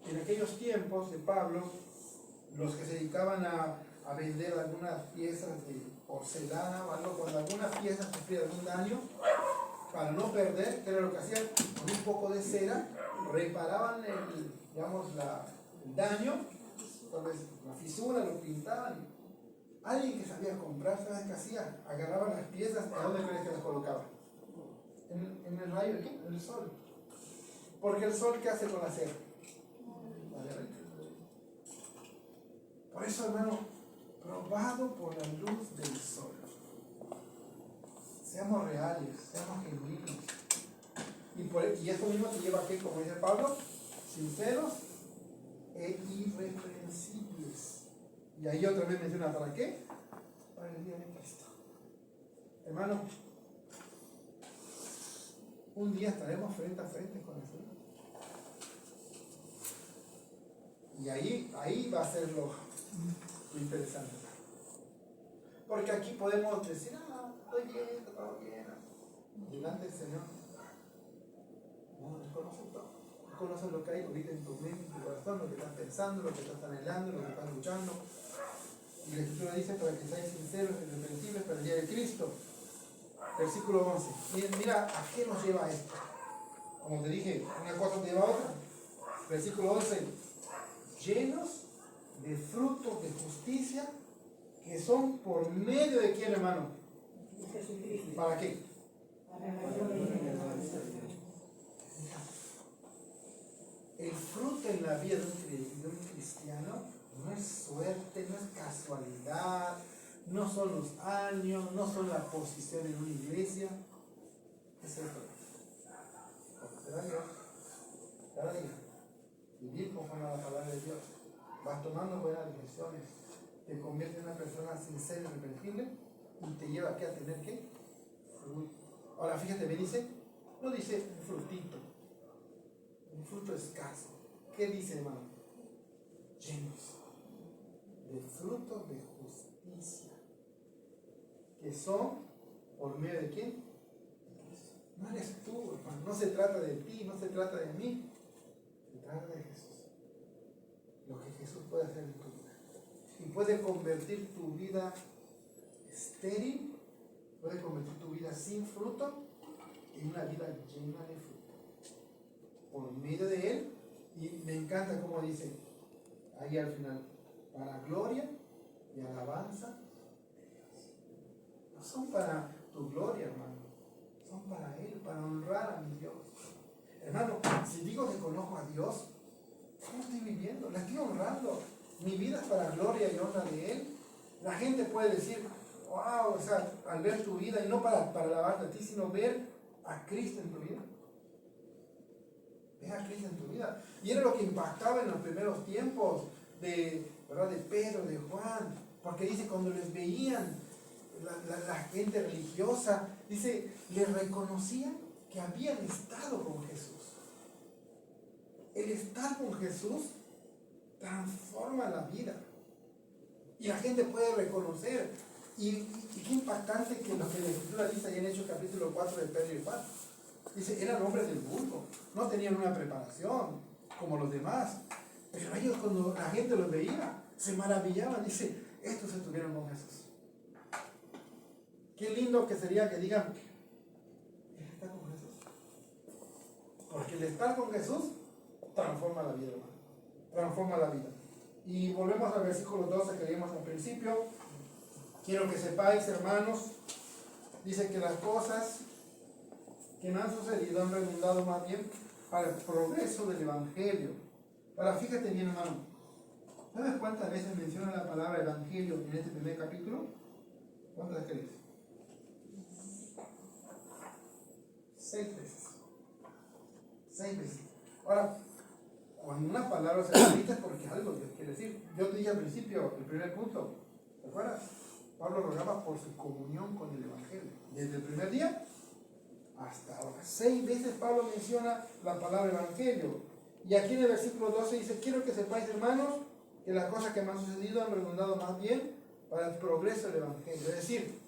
En aquellos tiempos de Pablo, los que se dedicaban a vender algunas piezas de porcelana o algo, cuando alguna pieza sufría algún daño, para no perder, ¿qué era lo que hacían? Con un poco de cera, reparaban el daño, entonces la fisura, lo pintaban. Alguien que sabía comprar, ¿sabes qué hacía? Agarraba las piezas, ¿a dónde crees que las colocaba? En el rayo de qué? En el sol. Porque el sol, ¿qué hace con la cera? Por eso, hermano, probado por la luz del sol. Seamos reales, seamos genuinos. Y esto mismo te lleva a que, como dice Pablo, sinceros e irreprensibles. Y ahí otra vez menciona, ¿para qué? Para el día de Cristo. Hermano, un día estaremos frente a frente con el Señor. Y ahí va a ser lo interesante. Porque aquí podemos decir, estoy bien, está todo bien. Delante del Señor. No, Él conoce todo. Él conoce lo que hay ahorita en tu mente, en tu corazón, lo que estás pensando, lo que estás anhelando, lo que estás luchando. Y la Escritura dice, para que seáis sinceros y irreprensibles para el día de Cristo. Versículo 11. Mira, ¿a qué nos lleva esto? Como te dije, una cosa te lleva a otra. Versículo 11. Llenos de frutos de justicia que son por medio de quién, hermano. ¿Para qué? El fruto en la vida de un cristiano no es suerte, no es casualidad, no son los años, no son la posición en una iglesia. Es el fruto. Porque te da Dios cada día. Vivir conforme a la palabra de Dios. Vas tomando buenas decisiones. Te convierte en una persona sincera y irreprensible y te lleva aquí a tener ¿qué? Fruto. Ahora fíjate, me dice, no dice un frutito, un fruto escaso. ¿Qué dice, hermano? Llenos de frutos de justicia, que son por medio de quién? No eres tú, hermano. No se trata de ti, no se trata de mí, se trata de Jesús. Lo que Jesús puede hacer en tu vida. Y puede convertir tu vida estéril, puede convertir tu vida sin fruto en una vida llena de fruto. Por medio de Él, y me encanta como dice ahí al final, para gloria y alabanza de Dios. No son para tu gloria, hermano, son para Él, para honrar a mi Dios. Hermano, si digo que conozco a Dios, ¿cómo estoy viviendo? La estoy honrando. Mi vida es para gloria y honra de Él. La gente puede decir, wow, o sea, al ver tu vida, y no para alabarte a ti, sino ver a Cristo en tu vida. Ve a Cristo en tu vida. Y era lo que impactaba en los primeros tiempos ¿verdad? De Pedro, de Juan. Porque dice, cuando les veían la gente religiosa, dice, le reconocían que habían estado con Jesús. El estar con Jesús transforma la vida. Y la gente puede reconocer. Y qué impactante que lo que la Escritura dice ahí en Hechos capítulo 4 de Pedro y Juan. Dice, eran hombres del vulgo, no tenían una preparación como los demás. Pero ellos, cuando la gente los veía, se maravillaban. Dice, estos estuvieron con Jesús. Qué lindo que sería que digan, ¿él está con Jesús? Porque el estar con Jesús transforma la vida, hermano. Transforma la vida. Y volvemos al versículo 12 que leímos al principio. Quiero que sepáis, hermanos, dice que las cosas que me han sucedido han redundado más bien para el progreso del Evangelio. Ahora, fíjate bien, hermano. ¿Sabes cuántas veces menciona la palabra Evangelio en este primer capítulo? ¿Cuántas crees? 6 veces. 6 veces. Ahora, cuando una palabra se repite es porque algo Dios quiere decir. Yo te dije al principio, el primer punto, ¿te acuerdas? Pablo rogaba por su comunión con el Evangelio. Desde el primer día hasta ahora. 6 veces Pablo menciona la palabra Evangelio. Y aquí en el versículo 12 dice, quiero que sepáis, hermanos, que las cosas que me han sucedido han redundado más bien para el progreso del Evangelio. Es decir,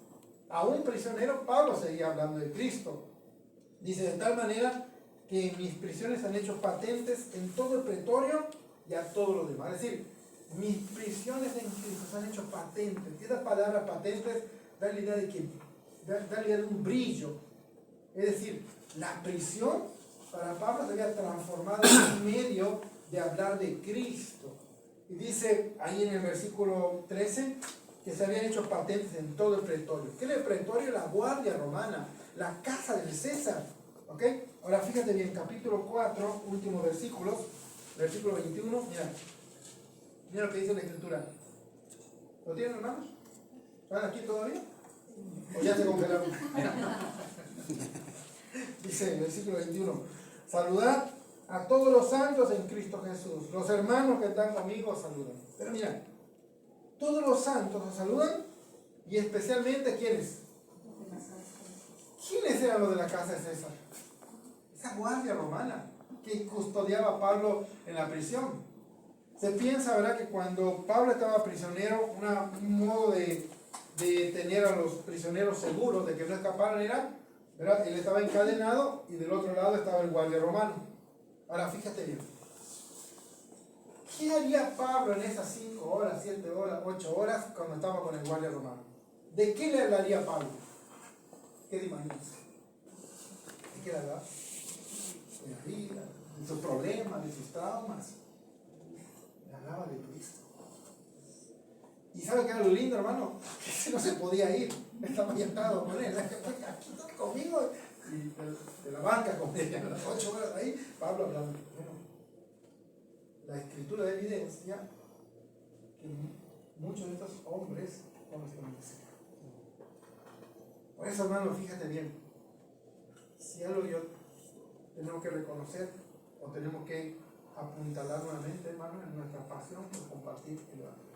a un prisionero Pablo seguía hablando de Cristo. Dice, de tal manera que mis prisiones han hecho patentes en todo el pretorio y a todos los demás. Es decir, mis prisiones en Cristo se han hecho patentes. Esa palabra patentes da la idea de que da la idea de un brillo. Es decir, la prisión para Pablo se había transformado en un medio de hablar de Cristo. Y dice ahí en el versículo 13 que se habían hecho patentes en todo el pretorio. ¿Qué era el pretorio? La guardia romana, la casa del César. ¿Ok? Ahora fíjate bien, capítulo 4, últimos versículos, versículo 21, mira lo que dice la Escritura. ¿Lo tienen, hermanos? ¿Están aquí todavía? ¿O ya se congelaron? Dice el versículo 21, saludad a todos los santos en Cristo Jesús. Los hermanos que están conmigo saludan. Pero mira, todos los santos os saludan y especialmente ¿quiénes? ¿Quiénes eran los de la casa de César? Esa guardia romana que custodiaba a Pablo en la prisión. Se piensa, ¿verdad?, que cuando Pablo estaba prisionero, un modo de tener a los prisioneros seguros de que no escaparan era, ¿verdad?, él estaba encadenado y del otro lado estaba el guardia romano. Ahora fíjate bien, ¿qué haría Pablo en esas 5 horas, 7 horas, 8 horas cuando estaba con el guardia romano? ¿De qué le hablaría Pablo? ¿Qué te imaginas? ¿De qué le hablaba? De la vida, de sus problemas, de sus traumas. Le hablaba de Cristo. ¿Y sabe qué era lo lindo, hermano? Que no se podía ir. Estaba ayuntado con él. Aquí está conmigo. Y de la banca con él. A las 8 horas ahí, Pablo hablando. Bueno, la Escritura evidencia que muchos de estos hombres conocían al Señor. Por eso, hermano, fíjate bien. Si algo yo tenemos que reconocer o tenemos que apuntalar nuevamente, hermano, en nuestra pasión por compartir el Evangelio.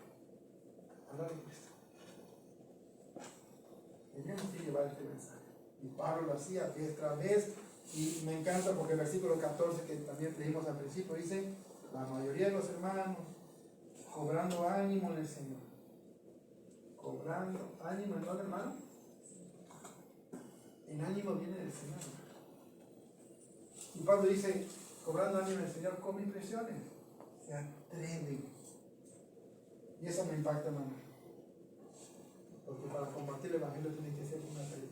Hablar de Cristo. Teníamos que llevar este mensaje. Y Pablo lo hacía vez tras vez. Y me encanta porque el versículo 14 que también leímos al principio dice, la mayoría de los hermanos cobrando ánimo en el Señor. Cobrando ánimo en dónde, hermano. El ánimo viene del Señor. Y Pablo dice, cobrando ánimo en el Señor con mis presiones. Se atreven. Y eso me impacta, hermano. Porque para compartir el Evangelio tiene que ser una prioridad.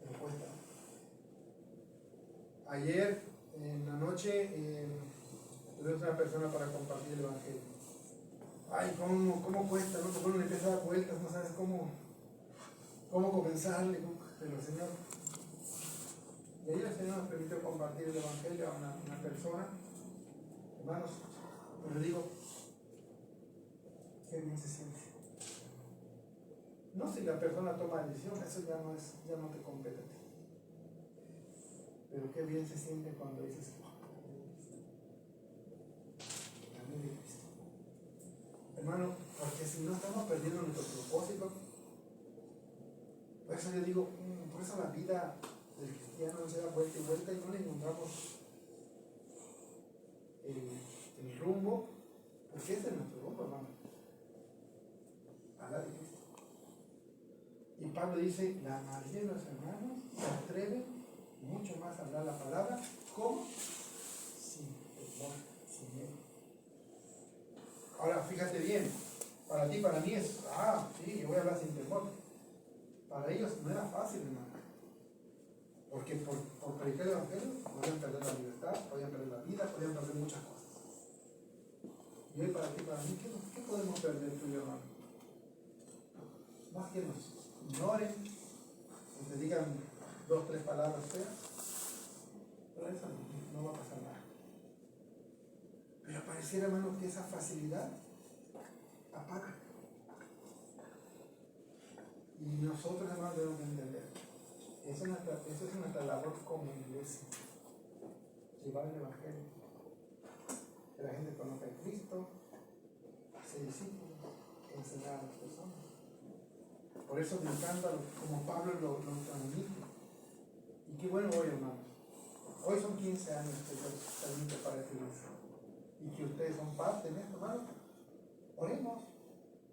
Pero cuesta. Ayer, en la noche, tuvimos una persona para compartir el Evangelio. Ay, ¿cómo cuesta? ¿No? Porque uno le empieza a dar vueltas, no sabes cómo comenzarle. Pero el Señor. Y ayer el Señor nos permitió compartir el Evangelio a una persona. Hermanos, pero le digo, qué bien se siente. No si la persona toma decisión, eso ya no te compete a ti. Pero qué bien se siente cuando dices, hermano, porque si no estamos perdiendo nuestro propósito. Por eso yo digo, por eso la vida del cristiano se da vuelta y vuelta y no le encontramos el rumbo, porque ese es nuestro rumbo, hermano. Hablar de Cristo. Y Pablo dice, la mayoría de los hermanos se atreven mucho más a hablar la palabra, ¿cómo? Sin temor, sin miedo. Ahora, fíjate bien, para ti, para mí es, sí, yo voy a hablar sin temor. Para ellos no era fácil, hermano. Porque por predicar el evangelio podían perder la libertad, podían perder la vida, podían perder muchas cosas. Y hoy para ti, para mí, ¿qué podemos perder tú y yo, hermano? Más que nos ignoren, que te digan 2, 3 palabras feas, pero eso no va a pasar nada. Pero pareciera, hermano, que esa facilidad apaga. Y nosotros, hermanos, debemos entender. Esa es nuestra labor como iglesia. Llevar el evangelio. Que la gente conozca a Cristo, hacer discípulos, enseñar a las personas. Por eso me encanta como Pablo lo transmite. Y qué bueno hoy, hermanos. Hoy son 15 años que Dios transmite para esta iglesia. Y que ustedes son parte de esto, hermano. Oremos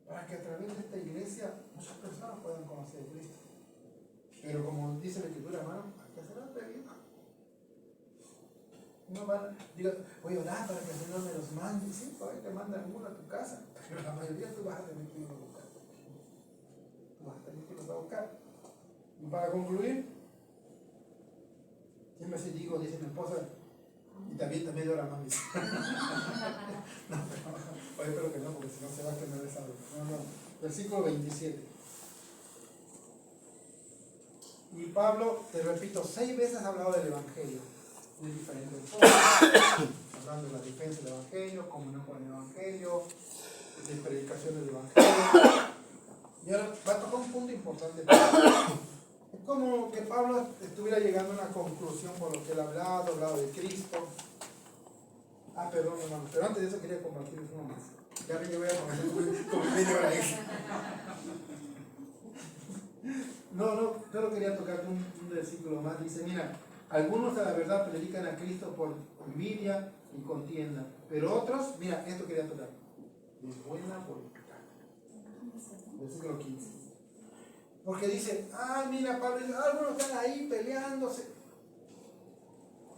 para que a través de esta iglesia muchas personas puedan conocer a Cristo. Pero como dice la Escritura, hermano, hay que hacer atrevido. No van, digo, voy a orar para que el Señor me los mande. Sí, por ahí te manda alguno a tu casa, pero la mayoría tú vas a tener que ir a buscar. Tú vas a tener que ir a buscar. Y para concluir, siempre se digo, dice mi esposa, y también media hora más. No, pero espero que no, porque si no se va a quemar esa hora. No. Versículo 27. Y Pablo, te repito, 6 veces ha hablado del Evangelio, de diferentes formas, hablando de la defensa del Evangelio, comunión con el Evangelio, de predicación del Evangelio. Y ahora va a tocar un punto importante. Es como que Pablo estuviera llegando a una conclusión por lo que él ha hablado de Cristo. Perdón, hermano, pero antes de eso quería compartir uno más. Ya me voy a compartir como media hora ahí. No, yo lo quería tocar un versículo más. Dice, mira, algunos a la verdad predican a Cristo por envidia y contienda, pero otros, mira, esto quería tocar, de buena voluntad. Versículo 15. Porque dice, mira, Pablo, algunos están ahí peleándose.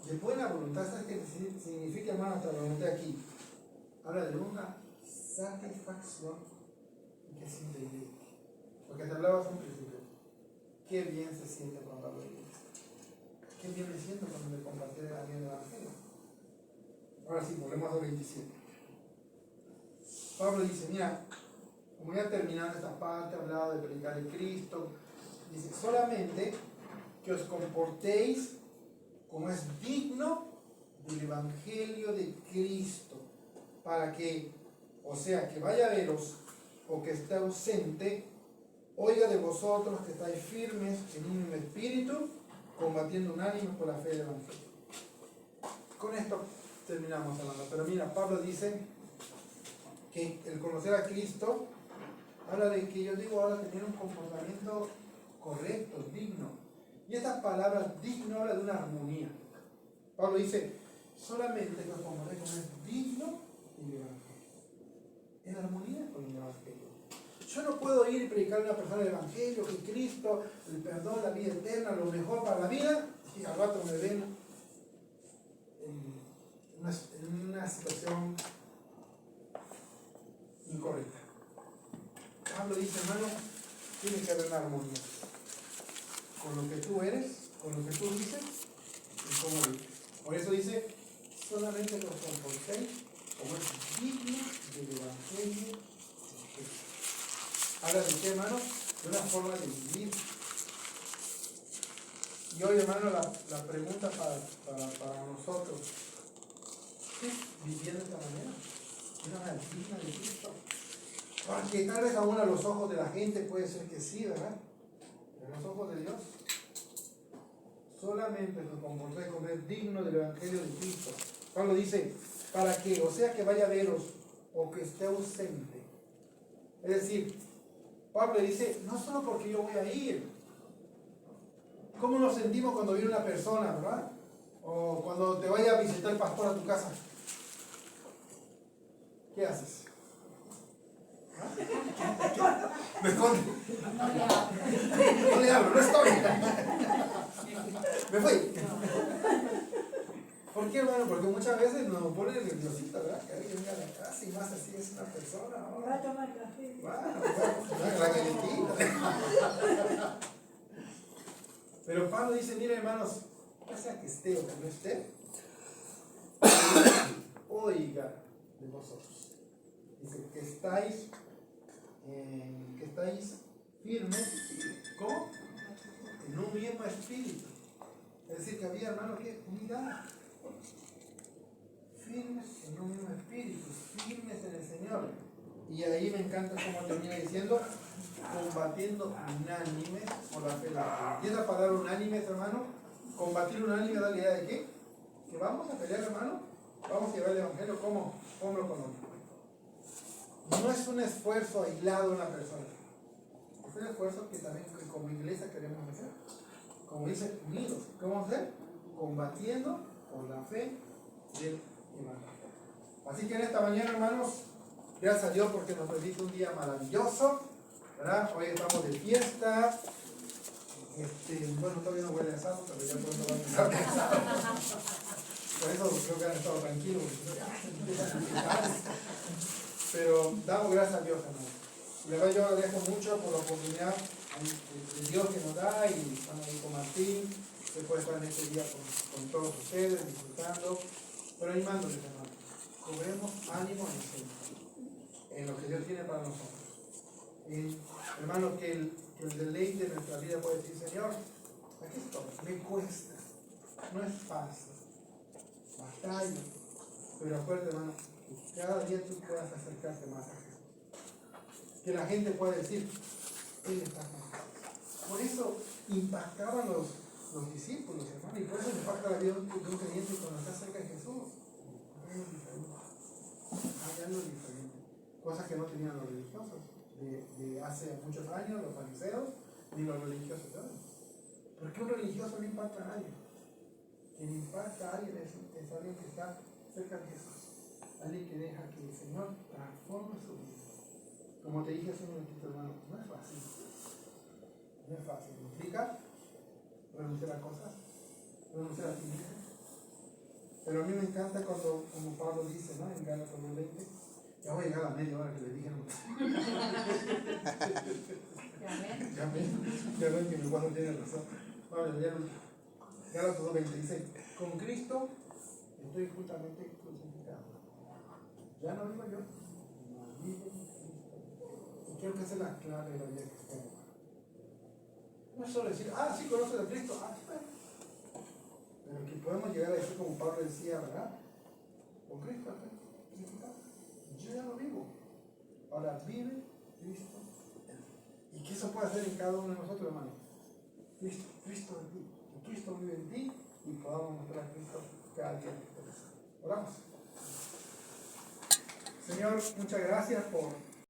De buena voluntad, ¿sabes qué significa, hermano? Hasta lo noté aquí. Habla de una satisfacción que es indeleble. Porque te hablabas un principio. Qué bien se siente cuando hablo de Cristo. Qué bien me siento cuando me compartí a alguien el Evangelio. Ahora sí, volvemos a 27. Pablo dice, mira, como ya terminando esta parte, hablado de predicar el Cristo, dice, solamente que os comportéis como es digno del Evangelio de Cristo, para que, o sea, que vaya a veros o que esté ausente, oiga de vosotros que estáis firmes en un espíritu, combatiendo unánimes por la fe del Evangelio. Con esto terminamos, hermano. Pero mira, Pablo dice que el conocer a Cristo habla de que yo digo ahora tener un comportamiento correcto, digno. Y esta palabra digno habla de una armonía. Pablo dice, solamente que os comportéis como es digno del Evangelio. En armonía con el Evangelio. Yo no puedo ir y predicar a una persona el Evangelio, que Cristo, el perdón, la vida eterna, lo mejor para la vida, y al rato me ven en una situación incorrecta. Pablo dice, hermano, tiene que haber una armonía con lo que tú eres, con lo que tú dices y cómo vives. Por eso dice, solamente los comportéis como es digno del Evangelio de Cristo. Habla de qué, hermano, de una forma de vivir. Y hoy, hermano, la pregunta para nosotros, ¿qué es vivir de esta manera? ¿Es una digna de Cristo? Porque tal vez aún a los ojos de la gente puede ser que sí, ¿verdad? Pero a los ojos de Dios, solamente nos comportéis como es digno del Evangelio de Cristo. Pablo dice, para que, o sea, que vaya a veros o que esté ausente, Es decir, Pablo dice, no solo porque yo voy a ir. ¿Cómo nos sentimos cuando viene una persona, verdad? O cuando te vaya a visitar el pastor a tu casa. ¿Qué haces? ¿Ah? ¿Me esconde? No le hablo, no estoy. Me fui. ¿Por qué, hermano? Porque muchas veces nos pone nerviosito, ¿verdad? Que alguien venga a la casa y más así es una persona, ¿no? Va a tomar café. La calentita. Pero Pablo dice, mire, hermanos, ya sea que esté o que no esté, oiga de vosotros. Dice que estáis firmes, ¿cómo? En un mismo espíritu. Es decir, que había, hermanos, que unidad. Firmes en un mismo espíritu, firmes en el Señor. Y ahí me encanta cómo termina diciendo, combatiendo unánimes por la fe de la fe. Y esa palabra unánimes, hermano, combatir unánime da la idea de qué? Que vamos a pelear, hermano, vamos a llevar el evangelio como hombro con hombro. No es un esfuerzo aislado de una persona, es un esfuerzo que también como iglesia queremos hacer. Como dice, unidos. ¿Qué vamos a hacer? Combatiendo por la fe del evangelio. Así que en esta mañana, hermanos, gracias a Dios porque nos bendice un día maravilloso, ¿verdad? Hoy estamos de fiesta. Bueno, todavía no huele a asado, pero ya pronto va a empezar a asado. Por eso creo que han estado tranquilos. Pero damos gracias a Dios, hermano. La verdad yo agradezco mucho por la oportunidad de Dios que nos da y estamos ahí con Martín. Se puede estar en este día con todos ustedes, disfrutando, pero animándoles, hermano. Cobremos ánimo en el Señor, en lo que Dios tiene para nosotros. Y, hermano, que el deleite de nuestra vida puede decir, Señor, aquí estoy, me cuesta, no es fácil, batalla, pero acuérdate, hermano, que cada día tú puedas acercarte más a Jesús. Que la gente pueda decir, Él está con nosotros. Por eso impactaban los discípulos, hermano, y por eso impacta la vida de un creyente cuando está cerca de Jesús. Hay algo diferente. Cosas que no tenían los religiosos de hace muchos años, los fariseos, ni los religiosos de hoy. Porque un religioso no impacta a nadie. Quien impacta a alguien es alguien que está cerca de Jesús. Alguien que deja que el Señor transforme su vida. Como te dije hace un momentito, hermano, no es fácil. No es fácil. Implica renunciar a cosas, renunciar a ti mismo. Pero a mí me encanta cuando, como Pablo dice, ¿no? En Gálatas 1:20, ya voy a llegar a la media hora que le dije. Ya ven que mi hermano tiene razón. Vamos a leer el último. Gálatas 2:20 dice, con Cristo estoy juntamente crucificado. Ya no vivo yo, no vive Cristo. Y quiero que esa es la clave de la vida cristiana. No es solo decir, sí conoces a Cristo, pero que podemos llegar a decir como Pablo decía, ¿verdad? Con Cristo estoy crucificado. Yo ya no vivo. Ahora vive Cristo en mí. Y que eso puede hacer en cada uno de nosotros, hermano. Cristo en ti. Que Cristo vive en ti y podamos mostrar a Cristo cada día. Oramos. Señor, muchas gracias por